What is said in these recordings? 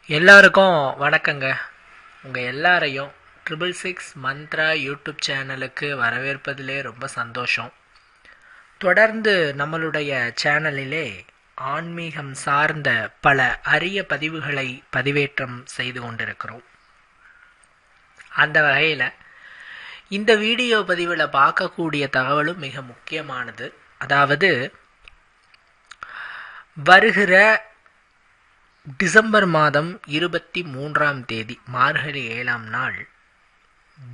எல்லாருக்கும் வணக்கங்க. உங்கள் எல்லாரையும் 666 மந்த்ரா யூடியூப் சேனலுக்கு வரவேற்பதிலே ரொம்ப சந்தோஷம். தொடர்ந்து நம்மளுடைய சேனலிலே ஆன்மீகம் சார்ந்த பல அரிய பதிவுகளை பதிவேற்றம் செய்து கொண்டிருக்கிறோம். அந்த வகையில் இந்த வீடியோ பதிவில் பார்க்கக்கூடிய தகவலும் மிக முக்கியமானது. அதாவது வருகிற டிசம்பர் மாதம் 23ஆம் தேதி மார்கழி 7ஆம் நாள்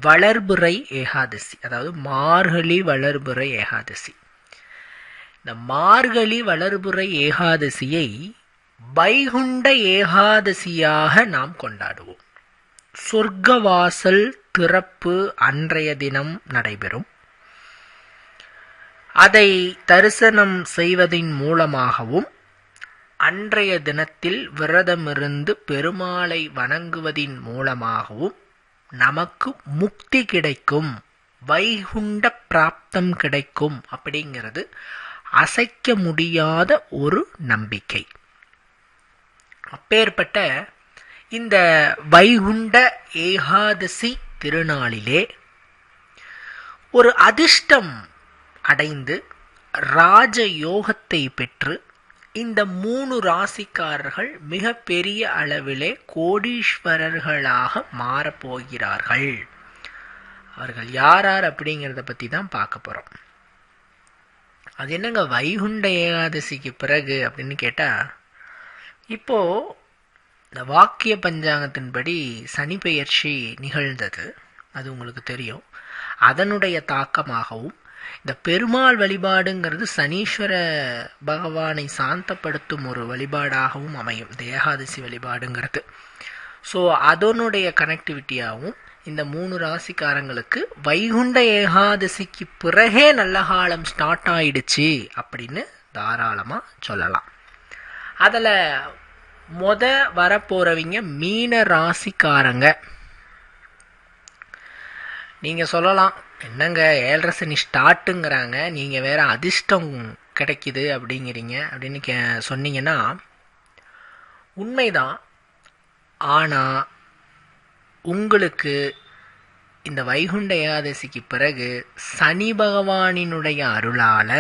வளர்பிறை ஏகாதசி, அதாவது மார்கழி வளர்பிறை ஏகாதசி. இந்த மார்கழி வளர்பிறை ஏகாதசியை வைகுண்ட ஏகாதசியாக நாம் கொண்டாடுவோம். சொர்க்கவாசல் திறப்பு அன்றைய தினம் நடைபெறும். அதை தரிசனம் செய்வதின் மூலமாகவும் அன்றைய தினத்தில் விரதமிருந்து பெருமாளை வணங்குவதின் மூலமாகவும் நமக்கு முக்தி கிடைக்கும், வைகுண்ட பிராப்தம் கிடைக்கும் அப்படிங்கிறது அசைக்க முடியாத ஒரு நம்பிக்கை. அப்பேற்பட்ட இந்த வைகுண்ட ஏகாதசி திருநாளிலே ஒரு அதிர்ஷ்டம் அடைந்து ராஜ யோகத்தை பெற்று இந்த 3 ராசிக்காரர்கள் மிக பெரிய அளவிலே கோடீஸ்வரர்களாக மாறப்போகிறார்கள். அவர்கள் யார் அப்படிங்கிறத பற்றி தான் பார்க்க போகிறோம். அது என்னங்க வைகுண்ட ஏகாதசிக்கு பிறகு அப்படின்னு கேட்டால், இப்போது இந்த வாக்கிய பஞ்சாங்கத்தின்படி சனி பெயர்ச்சி நிகழ்ந்தது, அது உங்களுக்கு தெரியும். அதனுடைய தாக்கமாகவும் இந்த பெருமாள் வழிபாடுங்கிறது சனீஸ்வர பகவானை சாந்தப்படுத்தும் ஒரு வழிபாடாகவும் அமையும், இந்த ஏகாதசி வழிபாடுங்கிறது. ஸோ அதனுடைய கனெக்டிவிட்டியாகவும் இந்த 3 ராசிக்காரங்களுக்கு வைகுண்ட ஏகாதசிக்கு பிறகே நல்ல காலம் ஸ்டார்ட் ஆயிடுச்சு அப்படின்னு தாராளமாக சொல்லலாம். அதில் வரப்போகிறவங்க மீன ராசிக்காரங்க. நீங்கள் சொல்லலாம், என்னங்க 7.5 சனி ஸ்டார்ட்டுங்கிறாங்க, நீங்கள் வேற அதிர்ஷ்டம் கிடைக்குது அப்படிங்கிறீங்க அப்படின்னு சொன்னீங்கன்னா உண்மைதான். ஆனால் உங்களுக்கு இந்த வைகுண்ட ஏகாதசிக்கு பிறகு சனி பகவானினுடைய அருளால்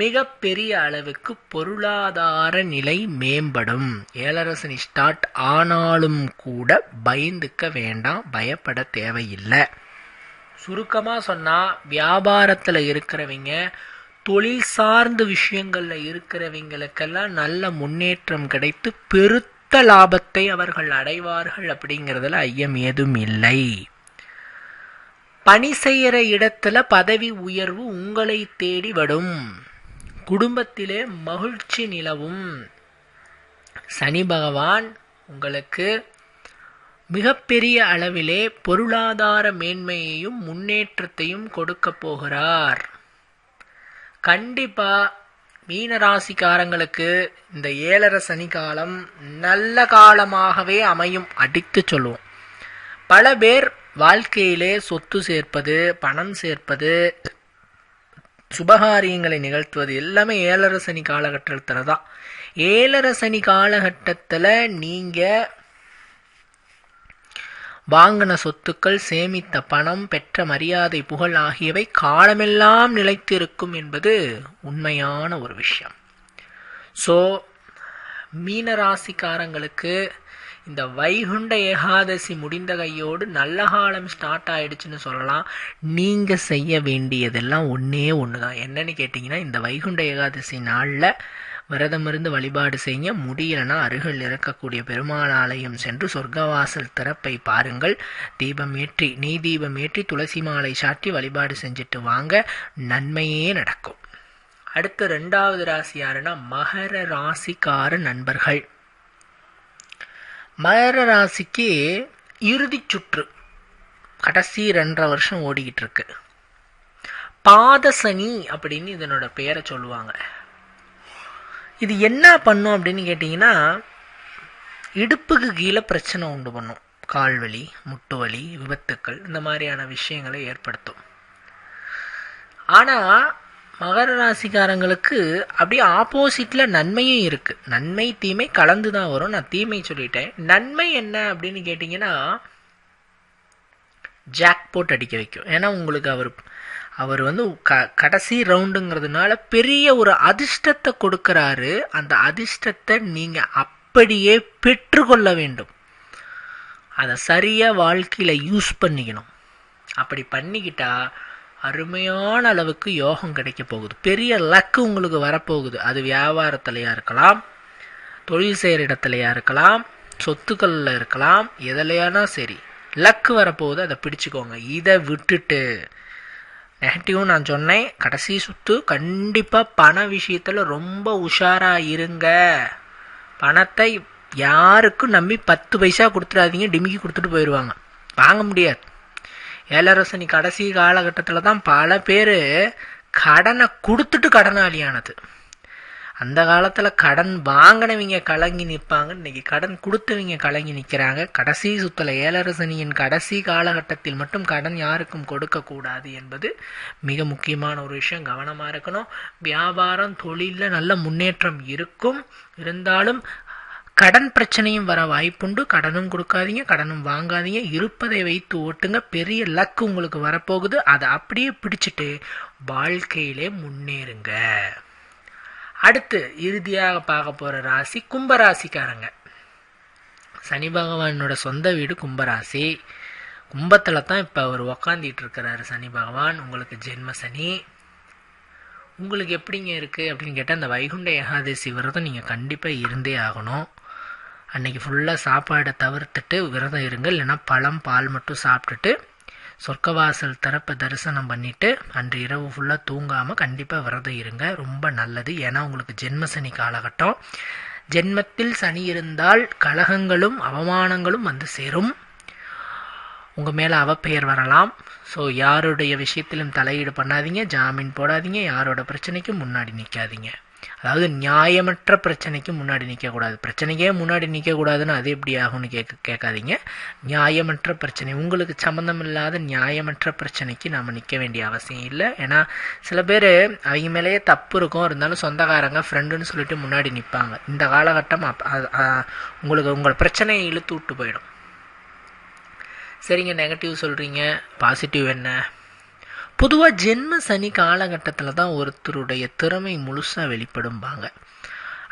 மிகப்பெரிய அளவுக்கு பொருளாதார நிலை மேம்படும். 7.5 சனி ஸ்டார்ட் ஆனாலும் கூட பயந்துக்க வேண்டாம், பயப்பட தேவையில்லை. சுருக்கமாக சொன்னால், வியாபாரத்தில் இருக்கிறவங்க, தொழில் சார்ந்த விஷயங்களில் இருக்கிறவங்களுக்கெல்லாம் நல்ல முன்னேற்றம் கிடைத்து பெருத்த லாபத்தை அவர்கள் அடைவார்கள் அப்படிங்கிறதுல ஐயம் ஏதும் இல்லை. பணி செய்கிற இடத்துல பதவி உயர்வு உங்களை தேடி வரும். குடும்பத்திலே மகிழ்ச்சி நிலவும். சனி பகவான் உங்களுக்கு மிகப்பெரிய அளவிலே பொருளாதார மேன்மையையும் முன்னேற்றத்தையும் கொடுக்க போகிறார். கண்டிப்பா மீனராசிக்காரங்களுக்கு இந்த 7.5 சனி காலம் நல்ல காலமாகவே அமையும், அடித்து சொல்லுவோம். பல பேர் வாழ்க்கையிலே சொத்து சேர்ப்பது, பணம் சேர்ப்பது, சுபகாரியங்களை நிகழ்த்துவது எல்லாமே 7.5 சனி காலகட்டத்தில் தான். 7.5 சனி காலகட்டத்தில் நீங்கள் வாங்கின சொத்துக்கள், சேமித்த பணம், பெற்ற மரியாதை, புகழ் ஆகியவை காலமெல்லாம் நிலைத்திருக்கும் என்பது உண்மையான ஒரு விஷயம். ஸோ மீனராசிக்காரங்களுக்கு இந்த வைகுண்ட ஏகாதசி முடிந்த கையோடு நல்ல காலம் ஸ்டார்ட் ஆயிடுச்சுன்னு சொல்லலாம். நீங்கள் செய்ய வேண்டியதெல்லாம் ஒன்றே ஒன்று தான். என்னன்னு கேட்டிங்கன்னா, இந்த வைகுண்ட ஏகாதசி நாளில் விரதமிருந்து வழிபாடு செய்ய முடியலன்னா அருகில் இருக்கக்கூடிய பெருமாள் ஆலயம் சென்று சொர்க்கவாசல் திறப்பை பாருங்கள். தீபம் ஏற்றி, நெய் தீபம் ஏற்றி, துளசி மாலை சாற்றி வழிபாடு செஞ்சுட்டு வாங்க, நன்மையே நடக்கும். அடுத்து 2வது ராசி யாருன்னா மகர ராசிக்கார நண்பர்கள். மகர ராசிக்கு இறுதி சுற்று கடைசி 2.5 வருஷம் ஓடிக்கிட்டு இருக்கு. பாதசனி அப்படின்னு இதனோட பெயரை சொல்லுவாங்க. இது என்ன பண்ணும் அப்படின்னு கேட்டிங்கன்னா, இடுப்புக்கு கீழே பிரச்சனை உண்டு பண்ணும். கால்வலி, முட்டு வலி, விபத்துக்கள், இந்த மாதிரியான விஷயங்களை ஏற்படுத்தும். ஆனால் மகர ராசிக்காரங்களுக்கு அப்படியே ஆப்போசிட்டில் நன்மையும் இருக்குது. நன்மை தீமை கலந்து தான் வரும். நான் தீமை சொல்லிட்டேன். நன்மை என்ன அப்படின்னு கேட்டிங்கன்னா, ஜாக்பாட் அடிக்க வைக்கும். ஏன்னா உங்களுக்கு அவர் வந்து கடைசி ரவுண்டுங்கிறதுனால பெரிய ஒரு அதிர்ஷ்டத்தை கொடுக்கறாரு. அந்த அதிர்ஷ்டத்தை நீங்கள் அப்படியே பெற்றுக்கொள்ள வேண்டும். அதை சரியாக வாழ்க்கையில் யூஸ் பண்ணிக்கணும். அப்படி பண்ணிக்கிட்டா அருமையான அளவுக்கு யோகம் கிடைக்க போகுது. பெரிய லக்கு உங்களுக்கு வரப்போகுது. அது வியாபாரத்திலையா இருக்கலாம், தொழில் செய்கிற இடத்துலையா இருக்கலாம், சொத்துக்களில் இருக்கலாம், எதுலையானா சரி லக்கு வரப்போகுது. அதை பிடிச்சிக்கோங்க. இதை விட்டுட்டு நெகட்டிவும் நான் சொன்னேன். கடைசி சுத்து கண்டிப்பாக பண விஷயத்தில் ரொம்ப உஷாராக இருங்க. பணத்தை யாருக்கும் நம்பி 10 பைசா கொடுத்துடாதீங்க. டிமிக்கி கொடுத்துட்டு போயிடுவாங்க, வாங்க முடியாது. ஏழரசனி கடைசி காலகட்டத்தில் தான் பல பேர் கடனை கொடுத்துட்டு கடனாளியானது. அந்த காலத்தில் கடன் வாங்கினவங்க கலங்கி நிற்பாங்க, இன்னைக்கு கடன் கொடுத்தவங்க கலங்கி நிற்கிறாங்க. கடைசி சுத்தல ஏழரசனியின் கடைசி காலகட்டத்தில் மட்டும் கடன் யாருக்கும் கொடுக்கக்கூடாது என்பது மிக முக்கியமான ஒரு விஷயம். கவனமாக இருக்கணும். வியாபாரம் தொழிலில் நல்ல முன்னேற்றம் இருக்கும். இருந்தாலும் கடன் பிரச்சனையும் வர வாய்ப்புண்டு. கடனும் கொடுக்காதீங்க, கடனும் வாங்காதீங்க. இருப்பதை வைத்து ஓட்டுங்க. பெரிய லக்கு உங்களுக்கு வரப்போகுது. அதை அப்படியே பிடிச்சிட்டு வாழ்க்கையிலே முன்னேறுங்க. அடுத்து இறுதியாக பார்க்க போகிற ராசி கும்பராசிக்காரங்க. சனி பகவானோட சொந்த வீடு கும்பராசி. கும்பத்தில் தான் இப்போ அவர் உக்காந்துட்டு இருக்கிறாரு சனி பகவான். உங்களுக்கு ஜென்ம சனி. உங்களுக்கு எப்படிங்க இருக்குது அப்படின்னு கேட்டால், அந்த வைகுண்ட ஏகாதசி விரதம் நீங்கள் கண்டிப்பாக இருந்தே ஆகணும். அன்றைக்கி ஃபுல்லாக சாப்பாடை தவிர்த்துட்டு விரதம் இருங்க. இல்லைன்னா பழம் பால் மட்டும் சாப்பிட்டுட்டு சொர்க்கவாசல் தரப்பை தரிசனம் பண்ணிவிட்டு அன்று இரவு ஃபுல்லாக தூங்காமல் கண்டிப்பாக விரதம் இருங்க. ரொம்ப நல்லது. ஏன்னா உங்களுக்கு ஜென்ம சனி காலகட்டம். ஜென்மத்தில் சனி இருந்தால் கலகங்களும் அவமானங்களும் வந்து சேரும். உங்கள் மேலே அவப்பெயர் வரலாம். ஸோ யாருடைய விஷயத்திலும் தலையீடு பண்ணாதீங்க, ஜாமீன் போடாதீங்க, யாரோட பிரச்சனைக்கும் முன்னாடி நிற்காதீங்க. அதாவது நியாயமற்ற பிரச்சனைக்கு முன்னாடி நிற்கக்கூடாது. பிரச்சனைக்கே முன்னாடி நிற்கக்கூடாதுன்னு அது எப்படி ஆகும்னு கேட்காதீங்க. நியாயமற்ற பிரச்சனை, உங்களுக்கு சம்மந்தம் இல்லாத நியாயமற்ற பிரச்சனைக்கு நம்ம நிற்க வேண்டிய அவசியம் இல்லை. ஏன்னா சில பேர் அவங்க மேலேயே தப்பு இருக்கும், இருந்தாலும் சொந்தக்காரங்க ஃப்ரெண்டுன்னு சொல்லிட்டு முன்னாடி நிற்பாங்க. இந்த காலகட்டம் உங்களுக்கு உங்கள் பிரச்சனையை இழுத்து விட்டு போயிடும். சரிங்க, நெகட்டிவ் சொல்கிறீங்க, பாசிட்டிவ் என்ன? பொதுவாக ஜென்ம சனி காலகட்டத்தில் தான் ஒருத்தருடைய திறமை முழுசாக வெளிப்படும்பாங்க.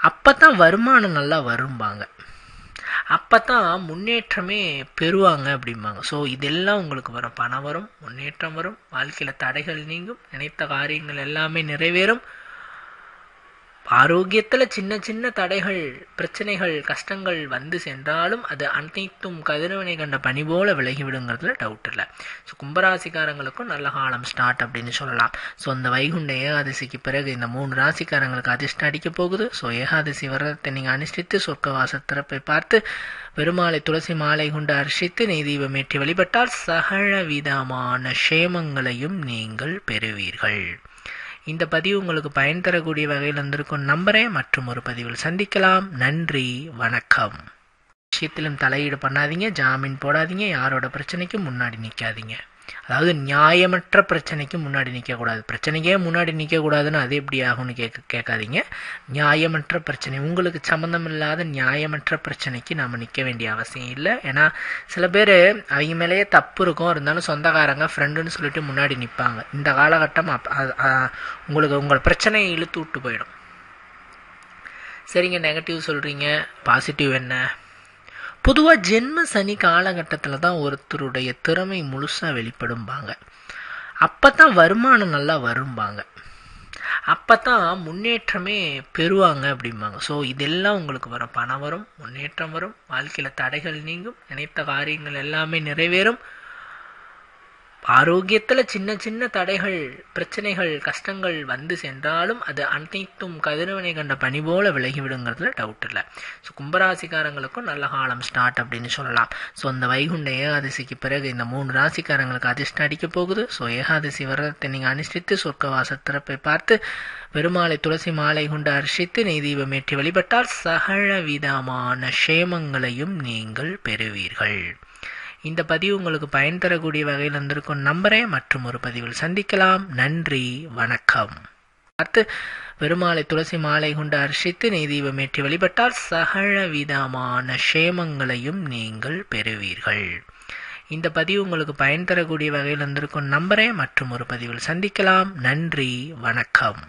அப்போ தான் வருமானம் நல்லா வரும்பாங்க. அப்போ தான் முன்னேற்றமே பெறுவாங்க அப்படிம்பாங்க. ஸோ இதெல்லாம் உங்களுக்கு வரும். பணம் வரும், முன்னேற்றம் வரும், வாழ்க்கையில் தடைகள் நீங்கும், நினைத்த காரியங்கள் எல்லாமே நிறைவேறும். ஆரோக்கியத்தில் சின்ன சின்ன தடைகள், பிரச்சனைகள், கஷ்டங்கள் வந்து சென்றாலும் அது அனைத்தும் கதிரவனை கண்ட பனி போல விலகிவிடுங்கிறதுல டவுட் இல்லை. ஸோ கும்பராசிக்காரங்களுக்கும் நல்ல காலம் ஸ்டார்ட் அப்படின்னு சொல்லலாம். ஸோ அந்த வைகுண்ட ஏகாதசிக்கு பிறகு இந்த 3 ராசிக்காரங்களுக்கு அதிர்ஷ்டம் அடிக்க போகுது. ஸோ ஏகாதசி விரதத்தை நீங்கள் அனுஷ்டித்து சொர்க்கவாச திறப்பை பார்த்து பெருமாளை துளசி மாலை கொண்டு அர்ச்சித்து நெய் தீபம் ஏற்றி வழிபட்டால் சகல விதமான க்ஷேமங்களையும் நீங்கள் பெறுவீர்கள். இந்த பதிவு உங்களுக்கு பயன் தரக்கூடிய வகையில் இருந்திருக்கும் நம்புறேன். மற்றும் ஒரு பதிவில் சந்திக்கலாம். நன்றி, வணக்கம். விஷயத்திலும் தலையீடு பண்ணாதீங்க, ஜாமீன் போடாதீங்க, யாரோட பிரச்சனைக்கும் முன்னாடி நிற்காதீங்க. அதாவது நியாயமற்ற பிரச்சனைக்கு முன்னாடி நிற்கக்கூடாது. பிரச்சனைக்கே முன்னாடி நிற்கக்கூடாதுன்னு அது எப்படி ஆகும்னு கேட்காதீங்க. நியாயமற்ற பிரச்சனை, உங்களுக்கு சம்மந்தம் இல்லாத நியாயமற்ற பிரச்சனைக்கு நாம் நிற்க வேண்டிய அவசியம் இல்லை. ஏன்னா சில பேர் அவங்க மேலேயே தப்பு இருக்கும், இருந்தாலும் சொந்தக்காரங்க ஃப்ரெண்டுன்னு சொல்லிட்டு முன்னாடி நிற்பாங்க. இந்த காலகட்டம் உங்களுக்கு உங்கள் பிரச்சனையை இழுத்து விட்டு போயிடும். சரிங்க, நெகட்டிவ் சொல்கிறீங்க, பாசிட்டிவ் என்ன? பொதுவாக ஜென்ம சனி காலகட்டத்தில் தான் ஒருத்தருடைய திறமை முழுசாக வெளிப்படும்பாங்க. அப்போ தான் வருமானம் நல்லா வரும்பாங்க. அப்போ தான் முன்னேற்றமே பெறுவாங்க அப்படிம்பாங்க. ஸோ இதெல்லாம் உங்களுக்கு வரும். பணம் வரும், முன்னேற்றம் வரும், வாழ்க்கையில் தடைகள் நீங்கும், நினைத்த காரியங்கள் எல்லாமே நிறைவேறும். ஆரோக்கியத்தில் சின்ன சின்ன தடைகள், பிரச்சனைகள், கஷ்டங்கள் வந்து சென்றாலும் அது அனைத்தும் கதிரவனை கண்ட பனி போல விலகிவிடுங்கிறதுல டவுட் இல்லை. ஸோ கும்பராசிக்காரங்களுக்கும் நல்ல காலம் ஸ்டார்ட் அப்படின்னு சொல்லலாம். ஸோ அந்த வைகுண்ட ஏகாதசிக்கு பிறகு இந்த 3 ராசிக்காரங்களுக்கு அதிர்ஷ்டம் அடிக்க போகுது. ஸோ ஏகாதசி விரதத்தை நீங்கள் அனுஷ்டித்து சொர்க்கவாச திறப்பை பார்த்து பெருமாளை துளசி மாலை கொண்டு அர்ச்சித்து நெய் தீபம் ஏற்றி வழிபட்டால் சகல விதமான க்ஷேமங்களையும் நீங்கள் பெறுவீர்கள். இந்த பதிவு உங்களுக்கு பயன் தரக்கூடிய வகையில் இருந்திருக்கும் நம்புறேன். மற்றும் ஒரு பதிவில் சந்திக்கலாம். நன்றி, வணக்கம். பார்த்து பெருமாளை துளசி மாலை கொண்டு அர்ச்சித்து நெய் தீபமேற்றி வழிபட்டால் சகல விதமான க்ஷேமங்களையும் நீங்கள் பெறுவீர்கள். இந்த பதிவு உங்களுக்கு பயன் தரக்கூடிய வகையில் இருந்திருக்கும் நம்புறேன். மற்றும் ஒரு பதிவில் சந்திக்கலாம். நன்றி, வணக்கம்.